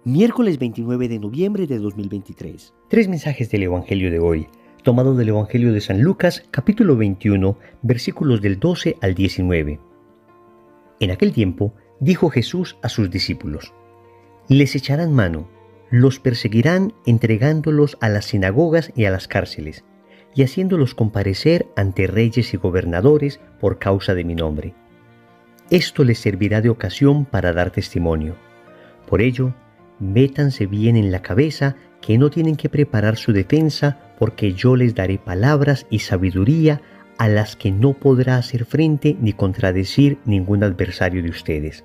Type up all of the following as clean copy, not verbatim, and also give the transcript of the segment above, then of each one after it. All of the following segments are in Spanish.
Miércoles 29 de noviembre de 2023. Tres mensajes del Evangelio de hoy, tomado del Evangelio de San Lucas, capítulo 21, versículos del 12 al 19. En aquel tiempo, dijo Jesús a sus discípulos: les echarán mano, los perseguirán entregándolos a las sinagogas y a las cárceles, y haciéndolos comparecer ante reyes y gobernadores por causa de mi nombre. Esto les servirá de ocasión para dar testimonio. Por ello, métanse bien en la cabeza que no tienen que preparar su defensa, porque yo les daré palabras y sabiduría a las que no podrá hacer frente ni contradecir ningún adversario de ustedes.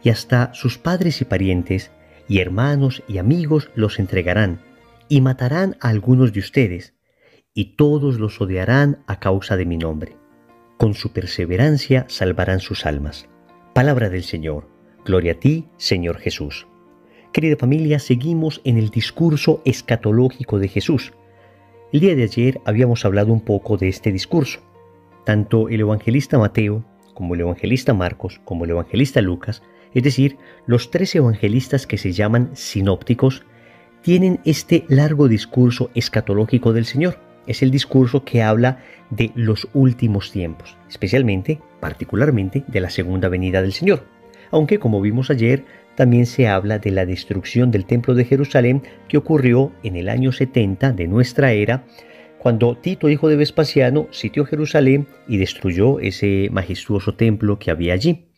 Y hasta sus padres y parientes, y hermanos y amigos los entregarán, y matarán a algunos de ustedes, y todos los odiarán a causa de mi nombre. Con su perseverancia salvarán sus almas. Palabra del Señor. Gloria a ti, Señor Jesús. Querida familia, seguimos en el discurso escatológico de Jesús. El día de ayer habíamos hablado un poco de este discurso. Tanto el evangelista Mateo, como el evangelista Marcos, como el evangelista Lucas, es decir, los tres evangelistas que se llaman sinópticos, tienen este largo discurso escatológico del Señor. Es el discurso que habla de los últimos tiempos, especialmente, particularmente, de la segunda venida del Señor. Aunque, como vimos ayer, también se habla de la destrucción del Templo de Jerusalén que ocurrió en el año 70 de nuestra era, cuando Tito, hijo de Vespasiano, sitió Jerusalén y destruyó ese majestuoso templo que había allí.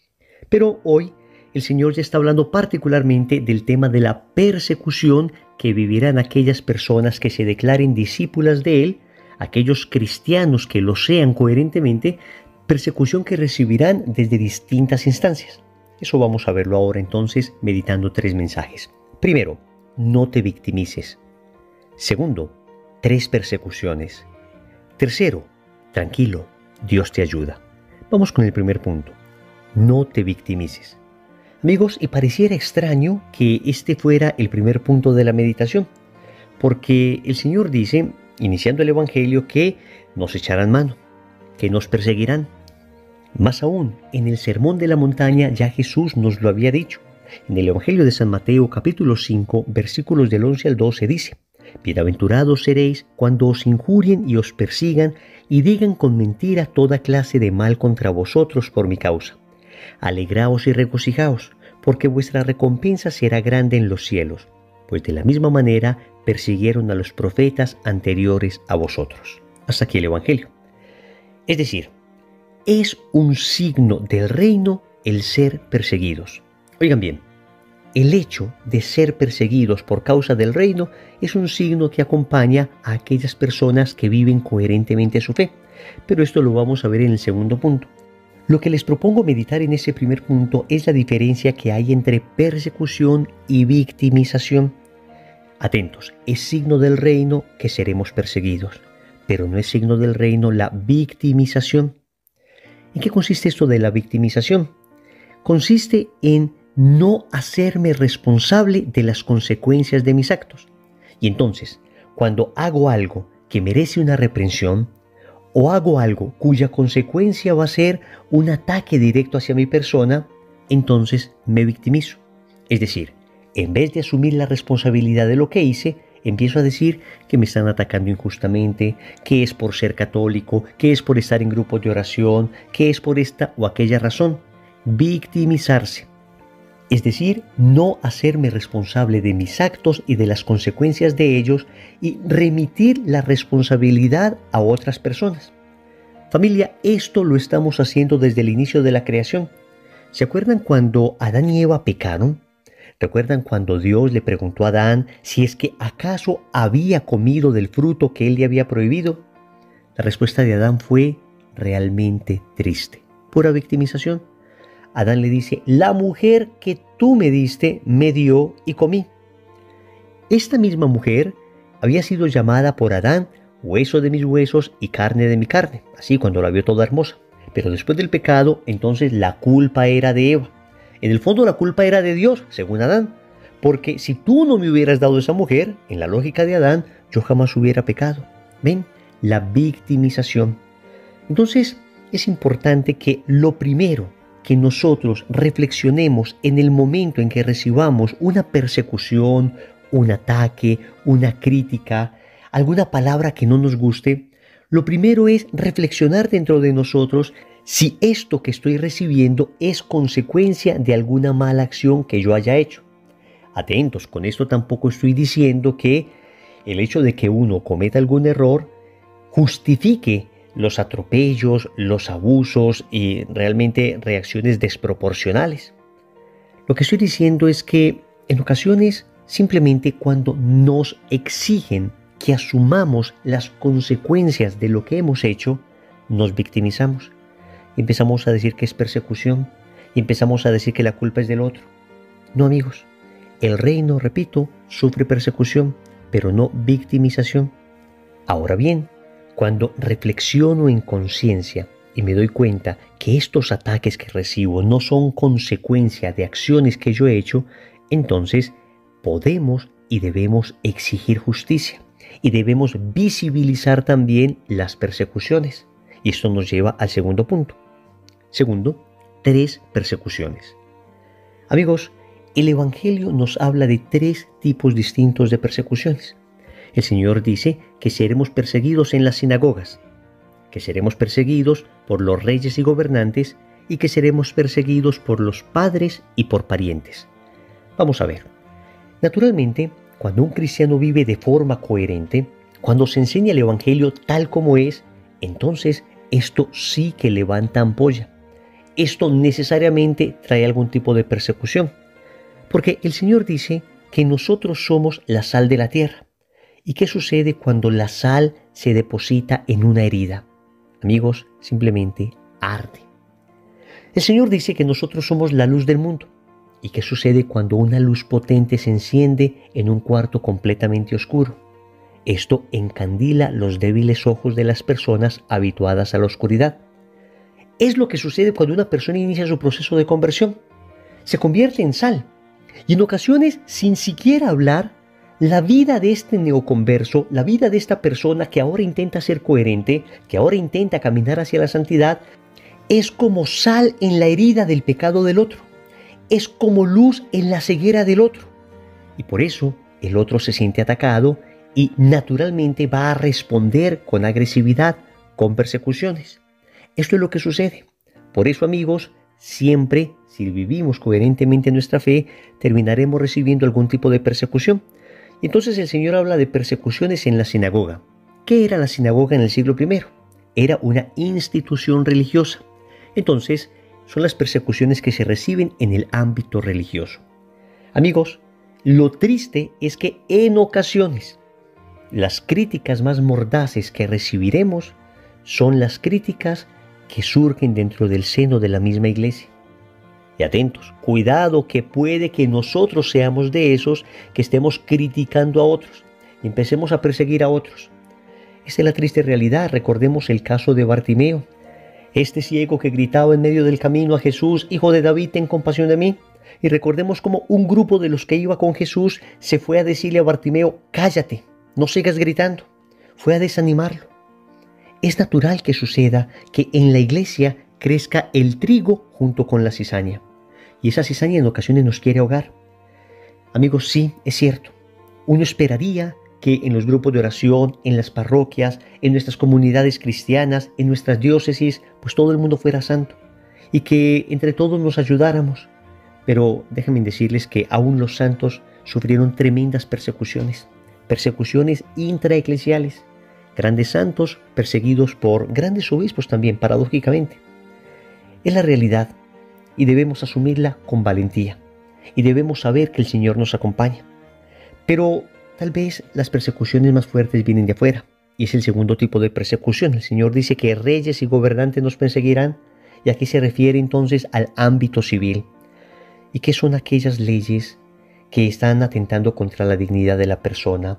Pero hoy el Señor ya está hablando particularmente del tema de la persecución que vivirán aquellas personas que se declaren discípulas de Él, aquellos cristianos que lo sean coherentemente, persecución que recibirán desde distintas instancias. Eso vamos a verlo ahora entonces, meditando tres mensajes. Primero, no te victimices. Segundo, tres persecuciones. Tercero, tranquilo, Dios te ayuda. Vamos con el primer punto. No te victimices. Amigos, y pareciera extraño que este fuera el primer punto de la meditación, porque el Señor dice, iniciando el Evangelio, que nos echarán mano, que nos perseguirán. Más aún, en el Sermón de la Montaña ya Jesús nos lo había dicho. En el Evangelio de San Mateo, capítulo 5, versículos del 11 al 12 dice: bienaventurados seréis cuando os injurien y os persigan y digan con mentira toda clase de mal contra vosotros por mi causa. Alegraos y regocijaos, porque vuestra recompensa será grande en los cielos, pues de la misma manera persiguieron a los profetas anteriores a vosotros. Hasta aquí el Evangelio. Es decir, es un signo del reino el ser perseguidos. Oigan bien, el hecho de ser perseguidos por causa del reino es un signo que acompaña a aquellas personas que viven coherentemente su fe. Pero esto lo vamos a ver en el segundo punto. Lo que les propongo meditar en ese primer punto es la diferencia que hay entre persecución y victimización. Atentos, es signo del reino que seremos perseguidos, pero no es signo del reino la victimización. ¿En qué consiste esto de la victimización? Consiste en no hacerme responsable de las consecuencias de mis actos. Y entonces, cuando hago algo que merece una reprensión, o hago algo cuya consecuencia va a ser un ataque directo hacia mi persona, entonces me victimizo. Es decir, en vez de asumir la responsabilidad de lo que hice, empiezo a decir que me están atacando injustamente, que es por ser católico, que es por estar en grupos de oración, que es por esta o aquella razón. Victimizarse. Es decir, no hacerme responsable de mis actos y de las consecuencias de ellos y remitir la responsabilidad a otras personas. Familia, esto lo estamos haciendo desde el inicio de la creación. ¿Se acuerdan cuando Adán y Eva pecaron? ¿Recuerdan cuando Dios le preguntó a Adán si es que acaso había comido del fruto que él le había prohibido? La respuesta de Adán fue realmente triste, pura victimización. Adán le dice: la mujer que tú me diste me dio y comí. Esta misma mujer había sido llamada por Adán hueso de mis huesos y carne de mi carne, así cuando la vio toda hermosa. Pero después del pecado, entonces la culpa era de Eva. En el fondo la culpa era de Dios, según Adán, porque si tú no me hubieras dado esa mujer, en la lógica de Adán, yo jamás hubiera pecado. ¿Ven? La victimización. Entonces es importante que lo primero que nosotros reflexionemos en el momento en que recibamos una persecución, un ataque, una crítica, alguna palabra que no nos guste, lo primero es reflexionar dentro de nosotros si esto que estoy recibiendo es consecuencia de alguna mala acción que yo haya hecho. Atentos, con esto tampoco estoy diciendo que el hecho de que uno cometa algún error justifique los atropellos, los abusos y realmente reacciones desproporcionales. Lo que estoy diciendo es que en ocasiones simplemente cuando nos exigen que asumamos las consecuencias de lo que hemos hecho, nos victimizamos. Empezamos a decir que es persecución y empezamos a decir que la culpa es del otro. No, amigos, el reino, repito, sufre persecución, pero no victimización. Ahora bien, cuando reflexiono en conciencia y me doy cuenta que estos ataques que recibo no son consecuencia de acciones que yo he hecho, entonces podemos y debemos exigir justicia y debemos visibilizar también las persecuciones. Y esto nos lleva al segundo punto. Segundo, 3 persecuciones. Amigos, el Evangelio nos habla de 3 tipos distintos de persecuciones. El Señor dice que seremos perseguidos en las sinagogas, que seremos perseguidos por los reyes y gobernantes y que seremos perseguidos por los padres y por parientes. Vamos a ver. Naturalmente, cuando un cristiano vive de forma coherente, cuando se enseña el Evangelio tal como es, entonces esto sí que levanta ampolla. Esto necesariamente trae algún tipo de persecución, porque el Señor dice que nosotros somos la sal de la tierra. ¿Y qué sucede cuando la sal se deposita en una herida? Amigos, simplemente arde. El Señor dice que nosotros somos la luz del mundo. ¿Y qué sucede cuando una luz potente se enciende en un cuarto completamente oscuro? Esto encandila los débiles ojos de las personas habituadas a la oscuridad. Es lo que sucede cuando una persona inicia su proceso de conversión. Se convierte en sal. Y en ocasiones, sin siquiera hablar, la vida de este neoconverso, la vida de esta persona que ahora intenta ser coherente, que ahora intenta caminar hacia la santidad, es como sal en la herida del pecado del otro. Es como luz en la ceguera del otro. Y por eso el otro se siente atacado y naturalmente va a responder con agresividad, con persecuciones. Esto es lo que sucede. Por eso, amigos, siempre, si vivimos coherentemente nuestra fe, terminaremos recibiendo algún tipo de persecución. Y entonces el Señor habla de persecuciones en la sinagoga. ¿Qué era la sinagoga en el siglo I? Era una institución religiosa. Entonces, son las persecuciones que se reciben en el ámbito religioso. Amigos, lo triste es que en ocasiones las críticas más mordaces que recibiremos son las críticas que surgen dentro del seno de la misma iglesia. Y atentos, cuidado que puede que nosotros seamos de esos que estemos criticando a otros y empecemos a perseguir a otros. Esta es la triste realidad. Recordemos el caso de Bartimeo, este ciego que gritaba en medio del camino a Jesús: Hijo de David, ten compasión de mí. Y recordemos cómo un grupo de los que iba con Jesús se fue a decirle a Bartimeo: cállate, no sigas gritando. Fue a desanimarlo. Es natural que suceda que en la iglesia crezca el trigo junto con la cizaña. Y esa cizaña en ocasiones nos quiere ahogar. Amigos, sí, es cierto. Uno esperaría que en los grupos de oración, en las parroquias, en nuestras comunidades cristianas, en nuestras diócesis, pues todo el mundo fuera santo y que entre todos nos ayudáramos. Pero déjenme decirles que aún los santos sufrieron tremendas persecuciones, persecuciones intraeclesiales. Grandes santos perseguidos por grandes obispos también, paradójicamente. Es la realidad y debemos asumirla con valentía y debemos saber que el Señor nos acompaña. Pero tal vez las persecuciones más fuertes vienen de afuera y es el segundo tipo de persecución. El Señor dice que reyes y gobernantes nos perseguirán y aquí se refiere entonces al ámbito civil. ¿Y qué son aquellas leyes que están atentando contra la dignidad de la persona,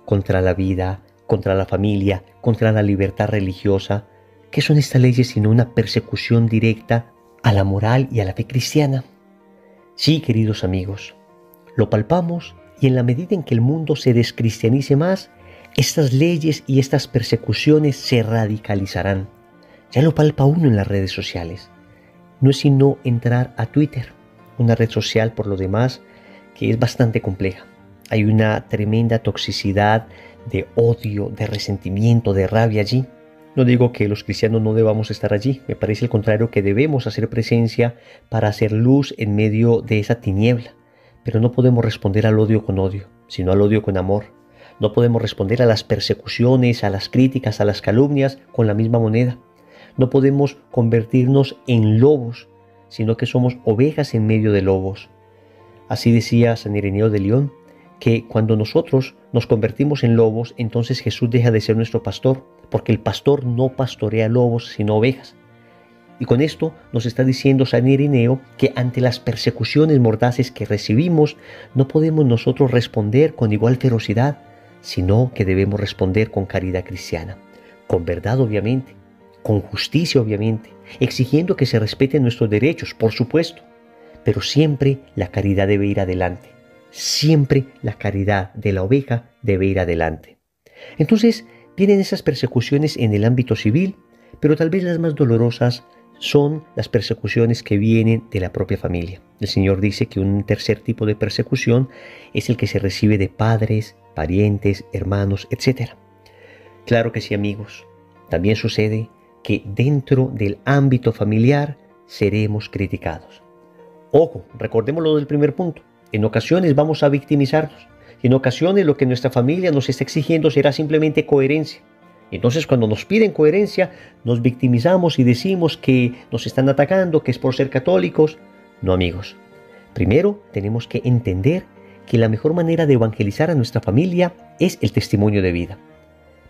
contra la vida, contra la familia, contra la libertad religiosa? ¿Qué son estas leyes sino una persecución directa a la moral y a la fe cristiana? Sí, queridos amigos, lo palpamos y en la medida en que el mundo se descristianice más, estas leyes y estas persecuciones se radicalizarán. Ya lo palpa uno en las redes sociales. no es sino entrar a Twitter, una red social por lo demás que es bastante compleja. Hay una tremenda toxicidad de odio, de resentimiento, de rabia allí. No digo que los cristianos no debamos estar allí, me parece al contrario que debemos hacer presencia para hacer luz en medio de esa tiniebla, pero no podemos responder al odio con odio, sino al odio con amor. No podemos responder a las persecuciones, a las críticas, a las calumnias con la misma moneda. No podemos convertirnos en lobos, sino que somos ovejas en medio de lobos. Así decía San Ireneo de León, que cuando nosotros nos convertimos en lobos, entonces Jesús deja de ser nuestro pastor, porque el pastor no pastorea lobos, sino ovejas. Y con esto nos está diciendo San Ireneo que ante las persecuciones mordaces que recibimos, no podemos nosotros responder con igual ferocidad, sino que debemos responder con caridad cristiana, con verdad obviamente, con justicia obviamente, exigiendo que se respeten nuestros derechos, por supuesto, pero siempre la caridad debe ir adelante. Siempre la caridad de la oveja debe ir adelante. Entonces vienen esas persecuciones en el ámbito civil, pero tal vez las más dolorosas son las persecuciones que vienen de la propia familia. El Señor dice que un tercer tipo de persecución es el que se recibe de padres, parientes, hermanos, etc. Claro que sí, amigos. También sucede que dentro del ámbito familiar seremos criticados. Ojo, recordemos lo del primer punto. En ocasiones vamos a victimizarnos. Y en ocasiones lo que nuestra familia nos está exigiendo será simplemente coherencia. Entonces cuando nos piden coherencia, nos victimizamos y decimos que nos están atacando, que es por ser católicos. No, amigos. Primero tenemos que entender que la mejor manera de evangelizar a nuestra familia es el testimonio de vida.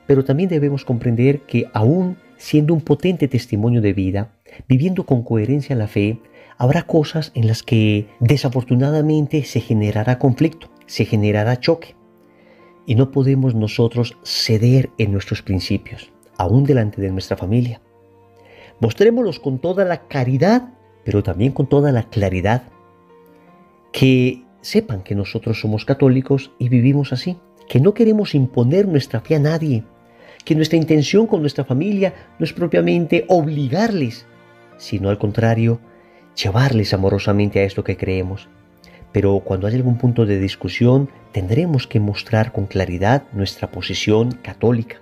Pero también debemos comprender que aún siendo un potente testimonio de vida, viviendo con coherencia la fe, habrá cosas en las que desafortunadamente se generará conflicto, se generará choque. Y no podemos nosotros ceder en nuestros principios, aún delante de nuestra familia. Mostrémoslos con toda la caridad, pero también con toda la claridad. Que sepan que nosotros somos católicos y vivimos así, que no queremos imponer nuestra fe a nadie, que nuestra intención con nuestra familia no es propiamente obligarles, sino al contrario, llevarles amorosamente a esto que creemos. Pero cuando haya algún punto de discusión, tendremos que mostrar con claridad nuestra posición católica.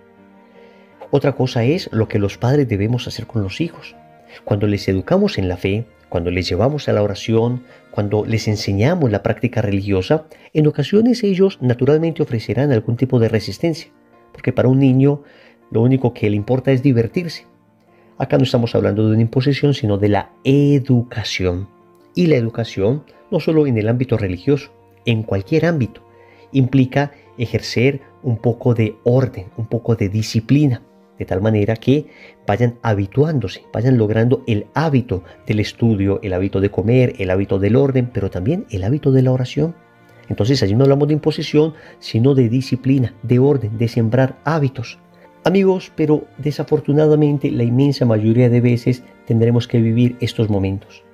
Otra cosa es lo que los padres debemos hacer con los hijos. Cuando les educamos en la fe, cuando les llevamos a la oración, cuando les enseñamos la práctica religiosa, en ocasiones ellos naturalmente ofrecerán algún tipo de resistencia, porque para un niño lo único que le importa es divertirse. Acá no estamos hablando de una imposición, sino de la educación. Y la educación, no solo en el ámbito religioso, en cualquier ámbito, implica ejercer un poco de orden, un poco de disciplina, de tal manera que vayan habituándose, vayan logrando el hábito del estudio, el hábito de comer, el hábito del orden, pero también el hábito de la oración. Entonces allí no hablamos de imposición, sino de disciplina, de orden, de sembrar hábitos. Amigos, pero desafortunadamente la inmensa mayoría de veces tendremos que vivir estos momentos.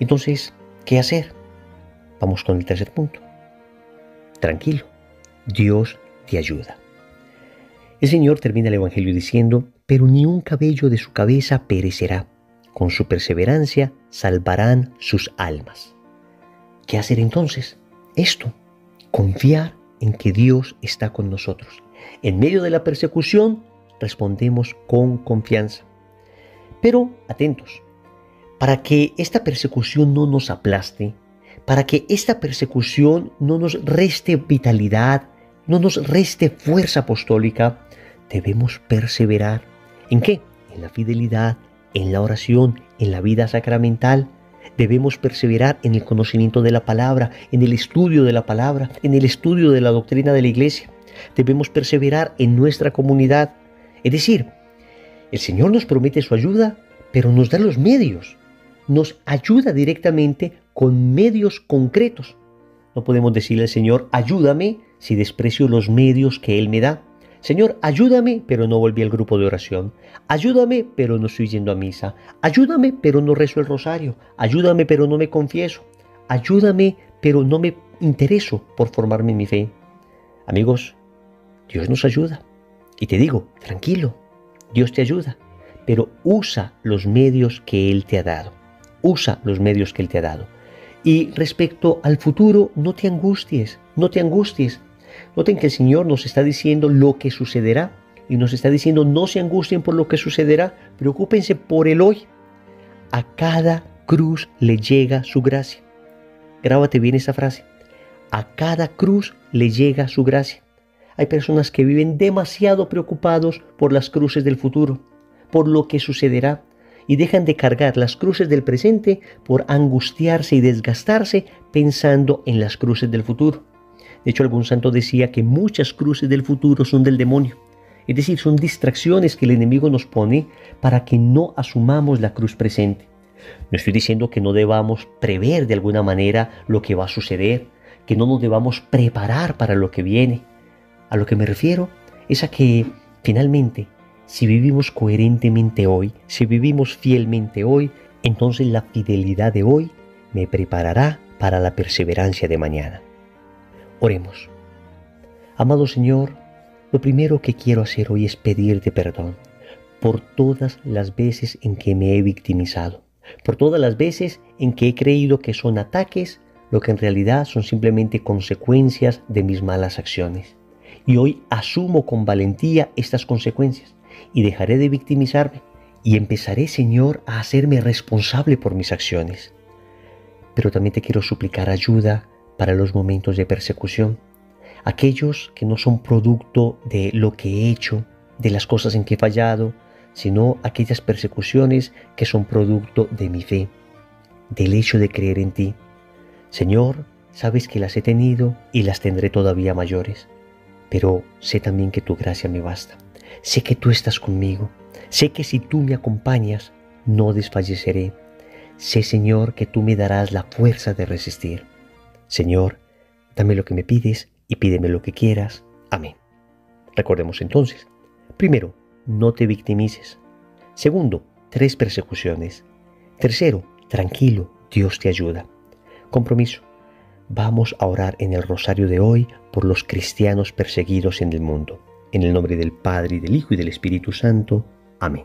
Entonces, ¿qué hacer? Vamos con el tercer punto. Tranquilo, Dios te ayuda. El Señor termina el Evangelio diciendo, pero ni un cabello de su cabeza perecerá. Con su perseverancia salvarán sus almas. ¿Qué hacer entonces? Esto, confiar en que Dios está con nosotros. En medio de la persecución, respondemos con confianza. Pero, atentos, para que esta persecución no nos aplaste, para que esta persecución no nos reste vitalidad, no nos reste fuerza apostólica, debemos perseverar. ¿En qué? En la fidelidad, en la oración, en la vida sacramental. Debemos perseverar en el conocimiento de la palabra, en el estudio de la palabra, en el estudio de la doctrina de la Iglesia. Debemos perseverar en nuestra comunidad. Es decir, el Señor nos promete su ayuda, pero nos da los medios. Nos ayuda directamente con medios concretos. No podemos decirle al Señor, ayúdame, si desprecio los medios que Él me da. Señor, ayúdame, pero no volví al grupo de oración. Ayúdame, pero no estoy yendo a misa. Ayúdame, pero no rezo el rosario. Ayúdame, pero no me confieso. Ayúdame, pero no me intereso por formarme en mi fe. Amigos, Dios nos ayuda. Y te digo, tranquilo, Dios te ayuda, pero usa los medios que Él te ha dado. Usa los medios que Él te ha dado. Y respecto al futuro, no te angusties, no te angusties. Noten que el Señor nos está diciendo lo que sucederá y nos está diciendo no se angustien por lo que sucederá, preocúpense por el hoy. A cada cruz le llega su gracia. Grábate bien esa frase. A cada cruz le llega su gracia. Hay personas que viven demasiado preocupados por las cruces del futuro, por lo que sucederá, y dejan de cargar las cruces del presente por angustiarse y desgastarse pensando en las cruces del futuro. De hecho, algún santo decía que muchas cruces del futuro son del demonio. Es decir, son distracciones que el enemigo nos pone para que no asumamos la cruz presente. No estoy diciendo que no debamos prever de alguna manera lo que va a suceder, que no nos debamos preparar para lo que viene. A lo que me refiero es a que, finalmente, si vivimos coherentemente hoy, si vivimos fielmente hoy, entonces la fidelidad de hoy me preparará para la perseverancia de mañana. Oremos. Amado Señor, lo primero que quiero hacer hoy es pedirte perdón por todas las veces en que me he victimizado, por todas las veces en que he creído que son ataques, lo que en realidad son simplemente consecuencias de mis malas acciones. Y hoy asumo con valentía estas consecuencias y dejaré de victimizarme y empezaré, Señor, a hacerme responsable por mis acciones. Pero también te quiero suplicar ayuda para los momentos de persecución, aquellos que no son producto de lo que he hecho, de las cosas en que he fallado, sino aquellas persecuciones que son producto de mi fe, del hecho de creer en ti. Señor, sabes que las he tenido y las tendré todavía mayores, pero sé también que tu gracia me basta. Sé que tú estás conmigo, sé que si tú me acompañas, no desfalleceré. Sé, Señor, que tú me darás la fuerza de resistir. Señor, dame lo que me pides y pídeme lo que quieras. Amén. Recordemos entonces, primero, no te victimices. Segundo, 3 persecuciones. Tercero, tranquilo, Dios te ayuda. Compromiso. Vamos a orar en el rosario de hoy por los cristianos perseguidos en el mundo. En el nombre del Padre, y del Hijo, y del Espíritu Santo. Amén.